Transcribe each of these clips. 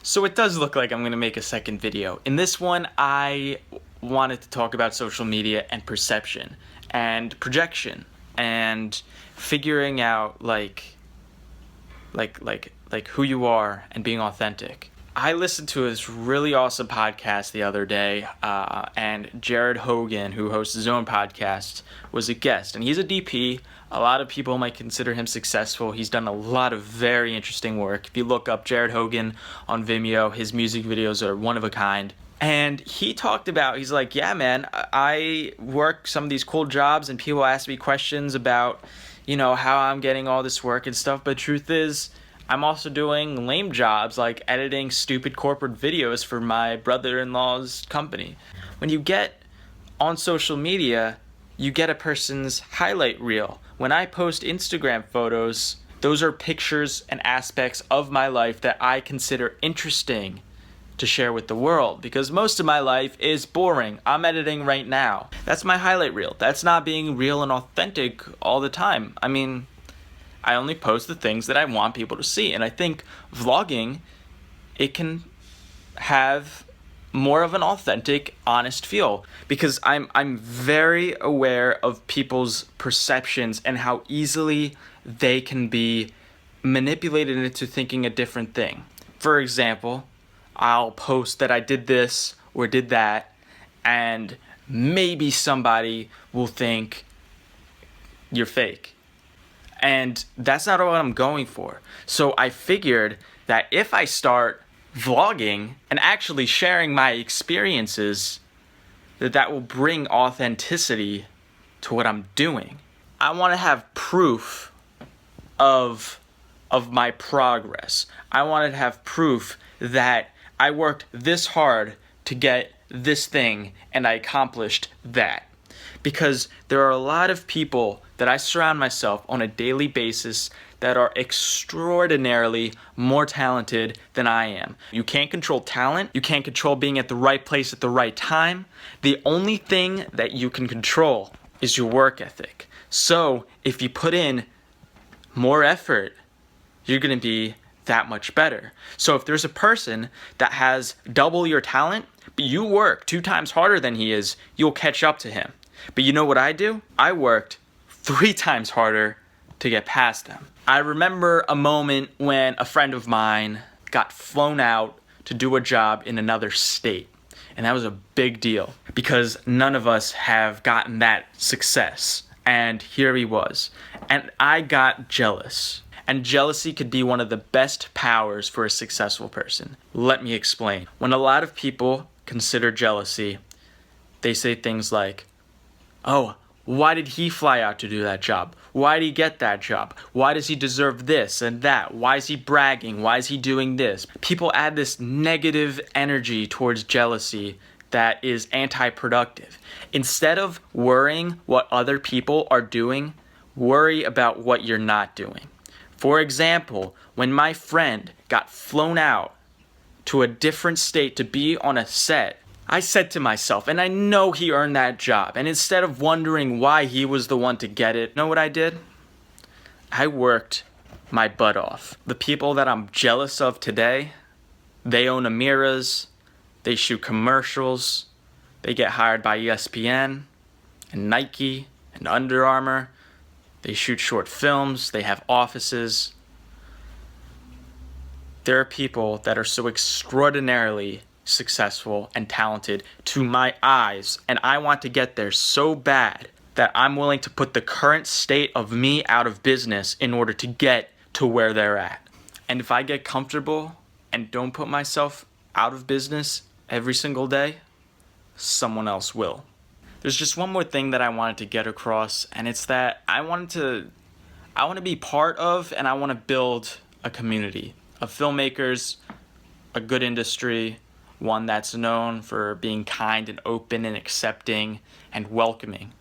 So it does look like I'm going to make a second video. In this one, I wanted to talk about social media and perception and projection and figuring out like who you are and being authentic. I listened to this really awesome podcast the other day, and Jared Hogan, who hosts his own podcast, was a guest. And he's a DP. A lot of people might consider him successful. He's done a lot of very interesting work. If you look up Jared Hogan on Vimeo, his music videos are one of a kind. And he talked about, he's like, yeah, man, I work some of these cool jobs and people ask me questions about, how I'm getting all this work and stuff. But truth is, I'm also doing lame jobs like editing stupid corporate videos for my brother-in-law's company. When you get on social media, you get a person's highlight reel. When I post Instagram photos, those are pictures and aspects of my life that I consider interesting to share with the world, because most of my life is boring. I'm editing right now. That's my highlight reel. That's not being real and authentic all the time. I only post the things that I want people to see. And I think vlogging, it can have more of an authentic, honest feel, because I'm very aware of people's perceptions and how easily they can be manipulated into thinking a different thing. For example, I'll post that I did this or did that, and maybe somebody will think you're fake. And that's not what I'm going for. So I figured that if I start vlogging and actually sharing my experiences, that will bring authenticity to what I'm doing. I want to have proof of my progress. I wanted to have proof that I worked this hard to get this thing and I accomplished that. Because there are a lot of people that I surround myself on a daily basis that are extraordinarily more talented than I am. You can't control talent. You can't control being at the right place at the right time. The only thing that you can control is your work ethic. So if you put in more effort, you're going to be that much better. So if there's a person that has double your talent, but you work 2 times harder than he is, you'll catch up to him. But you know what I do? I worked 3 times harder to get past him. I remember a moment when a friend of mine got flown out to do a job in another state. And that was a big deal because none of us have gotten that success. And here he was. And I got jealous. And jealousy could be one of the best powers for a successful person. Let me explain. When a lot of people consider jealousy, they say things like, oh, why did he fly out to do that job? Why did he get that job? Why does he deserve this and that? Why is he bragging? Why is he doing this? People add this negative energy towards jealousy that is anti-productive. Instead of worrying what other people are doing, worry about what you're not doing. For example, when my friend got flown out to a different state to be on a set, I said to myself, and I know he earned that job, and instead of wondering why he was the one to get it, you know what I did? I worked my butt off. The people that I'm jealous of today, they own Amiras, they shoot commercials, they get hired by ESPN and Nike and Under Armour, they shoot short films, they have offices. There are people that are so extraordinarily successful and talented to my eyes, and I want to get there so bad that I'm willing to put the current state of me out of business in order to get to where they're at. And if I get comfortable and don't put myself out of business every single day, someone else will. There's just one more thing that I wanted to get across, and it's that I want to be part of and I want to build a community of filmmakers, a good industry, one that's known for being kind and open and accepting and welcoming.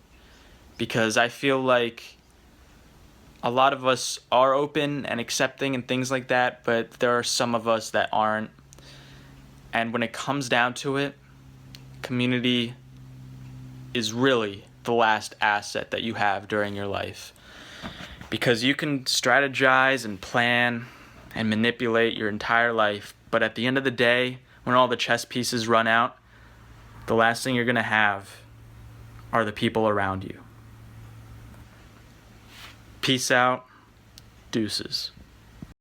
Because I feel like a lot of us are open and accepting and things like that, but there are some of us that aren't. And when it comes down to it, community is really the last asset that you have during your life. Because you can strategize and plan and manipulate your entire life. But at the end of the day, when all the chess pieces run out, the last thing you're going to have are the people around you. Peace out. Deuces.